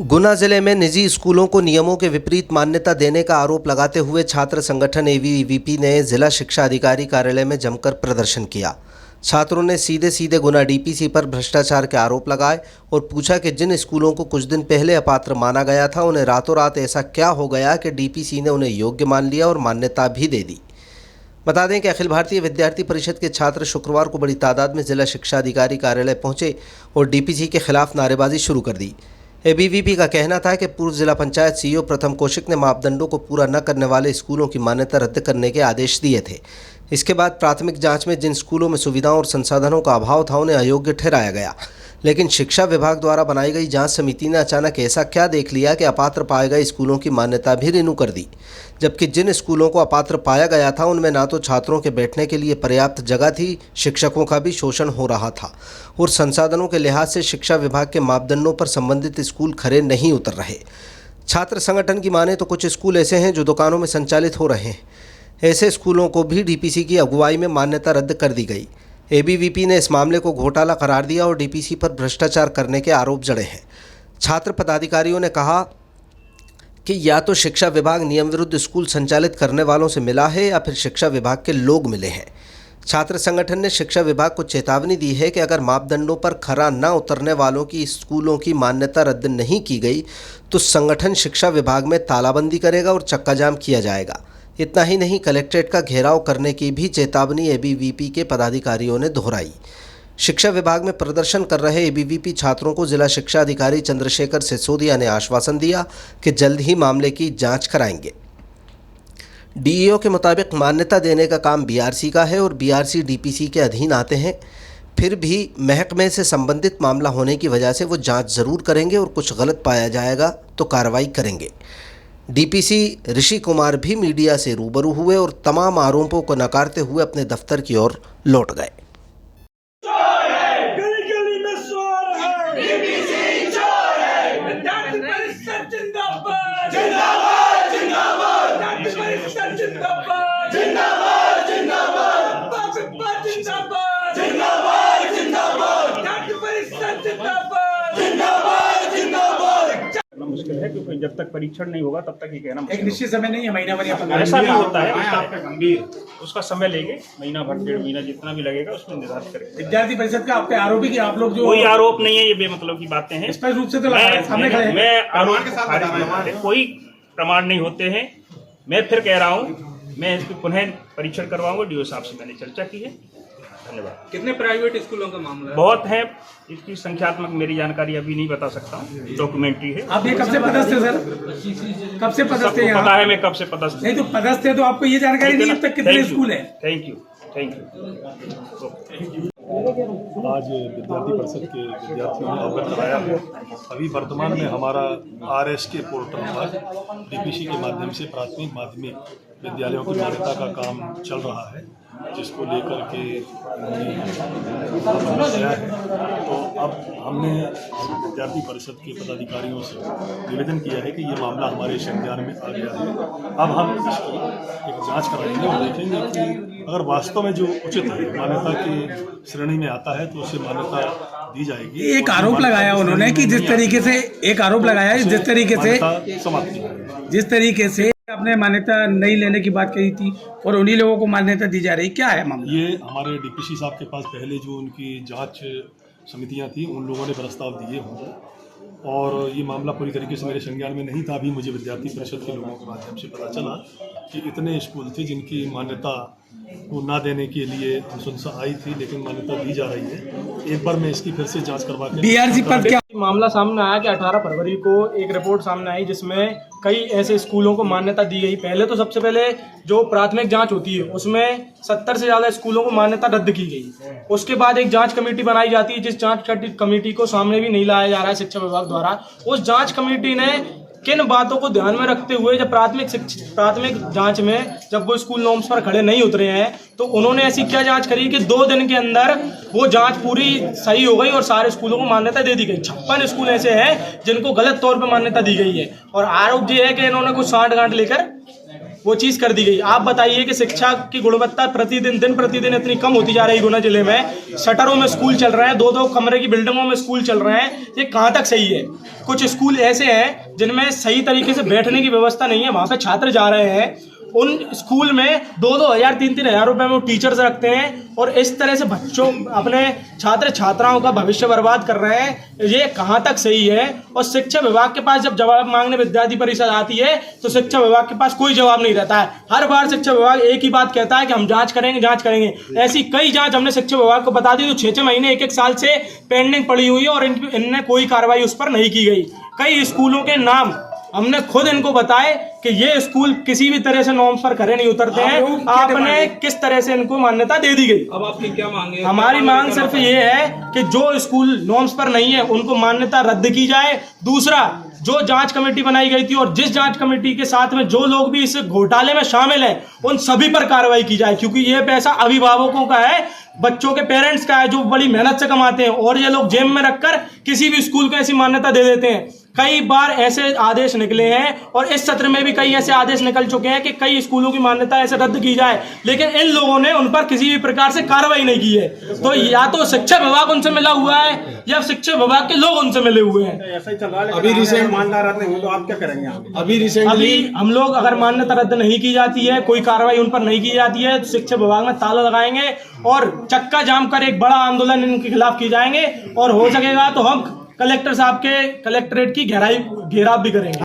गुना जिले में निजी स्कूलों को नियमों के विपरीत मान्यता देने का आरोप लगाते हुए छात्र संगठन एबीवीपी ने जिला शिक्षा अधिकारी कार्यालय में जमकर प्रदर्शन किया। छात्रों ने सीधे सीधे गुना डीपीसी पर भ्रष्टाचार के आरोप लगाए और पूछा कि जिन स्कूलों को कुछ दिन पहले अपात्र माना गया था उन्हें रातों रात ऐसा क्या हो गया कि डीपीसी ने उन्हें योग्य मान लिया और मान्यता भी दे दी। बता दें कि अखिल भारतीय विद्यार्थी परिषद के छात्र शुक्रवार को बड़ी तादाद में जिला शिक्षा अधिकारी कार्यालय पहुंचे और डीपीसी के खिलाफ नारेबाजी शुरू कर दी। एबीवीपी का कहना था कि पूर्व जिला पंचायत सीईओ प्रथम कौशिक ने मापदंडों को पूरा न करने वाले स्कूलों की मान्यता रद्द करने के आदेश दिए थे। इसके बाद प्राथमिक जांच में जिन स्कूलों में सुविधाओं और संसाधनों का अभाव था उन्हें अयोग्य ठहराया गया, लेकिन शिक्षा विभाग द्वारा बनाई गई जांच समिति ने अचानक ऐसा क्या देख लिया कि अपात्र पाए गए स्कूलों की मान्यता भी रिन्यू कर दी, जबकि जिन स्कूलों को अपात्र पाया गया था उनमें ना तो छात्रों के बैठने के लिए पर्याप्त जगह थी, शिक्षकों का भी शोषण हो रहा था और संसाधनों के लिहाज से शिक्षा विभाग के मापदंडों पर संबंधित स्कूल खरे नहीं उतर रहे। छात्र संगठन की माने तो कुछ स्कूल ऐसे हैं जो दुकानों में संचालित हो रहे हैं। ऐसे स्कूलों को भी डीपीसी की अगुवाई में मान्यता रद्द कर दी गई। एबीवीपी ने इस मामले को घोटाला करार दिया और डीपीसी पर भ्रष्टाचार करने के आरोप जड़े हैं। छात्र पदाधिकारियों ने कहा कि या तो शिक्षा विभाग नियम विरुद्ध स्कूल संचालित करने वालों से मिला है या फिर शिक्षा विभाग के लोग मिले हैं। छात्र संगठन ने शिक्षा विभाग को चेतावनी दी है कि अगर मापदंडों पर खरा न उतरने वालों की स्कूलों की मान्यता रद्द नहीं की गई तो संगठन शिक्षा विभाग में तालाबंदी करेगा और चक्का जाम किया जाएगा। इतना ही नहीं, कलेक्ट्रेट का घेराव करने की भी चेतावनी एबीवीपी के पदाधिकारियों ने दोहराई। शिक्षा विभाग में प्रदर्शन कर रहे एबीवीपी छात्रों को जिला शिक्षा अधिकारी चंद्रशेखर सिसोदिया ने आश्वासन दिया कि जल्द ही मामले की जांच कराएंगे। डीईओ के मुताबिक मान्यता देने का काम बीआरसी का है और बीआरसी डीपीसी के अधीन आते हैं। फिर भी महकमे से संबंधित मामला होने की वजह से वो जांच जरूर करेंगे और कुछ गलत पाया जाएगा तो कार्रवाई करेंगे। डीपीसी ऋषि कुमार भी मीडिया से रूबरू हुए और तमाम आरोपों को नकारते हुए अपने दफ्तर की ओर लौट गए। मुश्किल है क्योंकि जब तक परीक्षण नहीं होगा तब तक ये कहना एक निश्चित समय नहीं है, महीना भर या 15 ऐसा नहीं होता है। उसका समय लेंगे, महीना भर 1.5 महीना जितना भी लगेगा उसमें निर्धारित करेंगे। विद्यार्थी परिषद का आप पे आरोप है कि आप लोग जो कोई आरोप नहीं है, ये बेमतलब की बातें हैं। स्पष्ट रूप से तो सामने खड़े हैं। मैं आरोप कोई प्रमाण नहीं होते हैं। मैं फिर कह रहा हूँ, मैं इसकी पुनः परीक्षण करवाऊंगा। डीओ साहब से मैंने चर्चा की है। धन्यवाद। कितने प्राइवेट स्कूलों का मामला है? बहुत है, इसकी संख्यात्मक मेरी जानकारी अभी नहीं बता सकता हूँ, डॉक्यूमेंट्री है। आप ये कब से पदस्थ थे सर? कब से पदस्थ थे? पता है मैं कब से पदस्थ। नहीं तो पदस्थ थे तो आपको ये जानकारी नहीं अब तक कितने स्कूल है? Thank you. आज विद्यार्थी परिषद के विद्यार्थियों ने अवगत कराया है। अभी वर्तमान में हमारा आरएसके पोर्टल पर डीपीसी के माध्यम से प्राथमिक माध्यमिक विद्यालयों की मान्यता का काम चल रहा है, जिसको लेकर के गया है। तो अब हमने विद्यार्थी परिषद के पदाधिकारियों से निवेदन किया है कि ये मामला हमारे संज्ञान में आ गया है। अब हम इसकी एक जांच कराएंगे और देखेंगे कि अगर वास्तव में जो उचित है मान्यता की श्रेणी में आता है तो उसे मान्यता दी जाएगी। एक आरोप लगाया उन्होंने कि जिस तरीके से जिस तरीके से आपने मान्यता नहीं लेने की बात कही थी और उन्हीं लोगों को मान्यता दी जा रही, क्या है मामला? ये हमारे डीपीसी साहब के पास पहले जो उनकी जांच समितियां थी उन लोगों ने प्रस्ताव दिए होंगे और ये मामला पूरी तरीके से मेरे संज्ञान में नहीं था। अभी मुझे विद्यार्थी परिषद के लोगों के माध्यम से पता चला कि इतने स्कूल थे जिनकी मान्यता को ना देने के लिए अनुशंसा आई थी, लेकिन मान्यता दी जा रही है। एक बार मैं इसकी फिर से जांच करवा के बीआरसी पर क्या मामला सामने आया कि 18 फरवरी को एक रिपोर्ट सामने आई जिसमें कई ऐसे स्कूलों को मान्यता दी गई। पहले तो सबसे पहले जो प्राथमिक जांच होती है उसमें 70 से ज़्यादा स्कूलों को मान्यता रद्द की गई। उसके बाद एक जांच कमेटी बनाई जाती है, जिस जांच कमेटी को सामने भी नहीं लाया जा रहा है शिक्षा विभाग द्वारा। उस जांच कमेटी ने किन बातों को ध्यान में रखते हुए जब प्राथमिक जांच में जब वो स्कूल नॉर्म्स पर खड़े नहीं उतरे हैं तो उन्होंने ऐसी क्या जांच करी कि 2 दिन के अंदर वो जांच पूरी सही हो गई और सारे स्कूलों को मान्यता दे दी गई। 56 स्कूल ऐसे हैं जिनको गलत तौर पर मान्यता दी गई है और आरोप ये है कि इन्होंने कुछ सांठ गांठ लेकर वो चीज़ कर दी गई। आप बताइए कि शिक्षा की गुणवत्ता दिन प्रतिदिन इतनी कम होती जा रही है गुना जिले में। शटरों में स्कूल चल रहे हैं, 2-2 कमरे की बिल्डिंगों में स्कूल चल रहे हैं, ये कहाँ तक सही है? कुछ स्कूल ऐसे हैं जिनमें सही तरीके से बैठने की व्यवस्था नहीं है, वहाँ पे छात्र जा रहे हैं, उन स्कूल में 2-2 हज़ार 3-3 हज़ार रुपए में वो टीचर्स रखते हैं और इस तरह से बच्चों अपने छात्र छात्राओं का भविष्य बर्बाद कर रहे हैं। ये कहाँ तक सही है? और शिक्षा विभाग के पास जब जवाब मांगने विद्यार्थी परिषद आती है तो शिक्षा विभाग के पास कोई जवाब नहीं रहता है। हर बार शिक्षा विभाग एक ही बात कहता है कि हम जांच करेंगे। ऐसी कई जांच हमने शिक्षा विभाग को बता दी तो 6-6 महीने 1-1 साल से पेंडिंग पड़ी हुई है और इनने कोई कार्रवाई उस पर नहीं की गई। कई स्कूलों के नाम हमने खुद इनको बताए कि ये स्कूल किसी भी तरह से नॉर्म्स पर खरे नहीं उतरते हैं, आपने किस तरह से इनको मान्यता दे दी गई। अब आपकी क्या मांग है? हमारी मांग सिर्फ ये है कि जो स्कूल नॉर्म्स पर नहीं है उनको मान्यता रद्द की जाए। दूसरा, जो जांच कमेटी बनाई गई थी और जिस जांच कमेटी के साथ में जो लोग भी इस घोटाले में शामिल हैं उन सभी पर कार्रवाई की जाए, क्योंकि ये पैसा अभिभावकों का है, बच्चों के पेरेंट्स का है जो बड़ी मेहनत से कमाते हैं और ये लोग जेब में रखकर किसी भी स्कूल को ऐसी मान्यता दे देते हैं। कई बार ऐसे आदेश निकले हैं और इस सत्र में भी कई ऐसे आदेश निकल चुके हैं कि कई स्कूलों की मान्यता ऐसे रद्द की जाए, लेकिन इन लोगों ने उन पर किसी भी प्रकार से कार्रवाई नहीं की है। तो या तो शिक्षा विभाग उनसे मिला हुआ है या शिक्षा विभाग के लोग उनसे मिले हुए हैं। ऐसा ही चल रहा है। अभी रिसेंट मान्यता रद्द नहीं हुई तो आप क्या करेंगे? अभी हम लोग अगर मान्यता रद्द नहीं की जाती है, कोई कार्रवाई उन पर नहीं की जाती है, तो शिक्षा विभाग में ताला लगाएंगे और चक्का जाम कर एक बड़ा आंदोलन इनके खिलाफ की जाएंगे और हो सकेगा तो हम कलेक्टर साहब के कलेक्ट्रेट की घेराव भी करेंगे।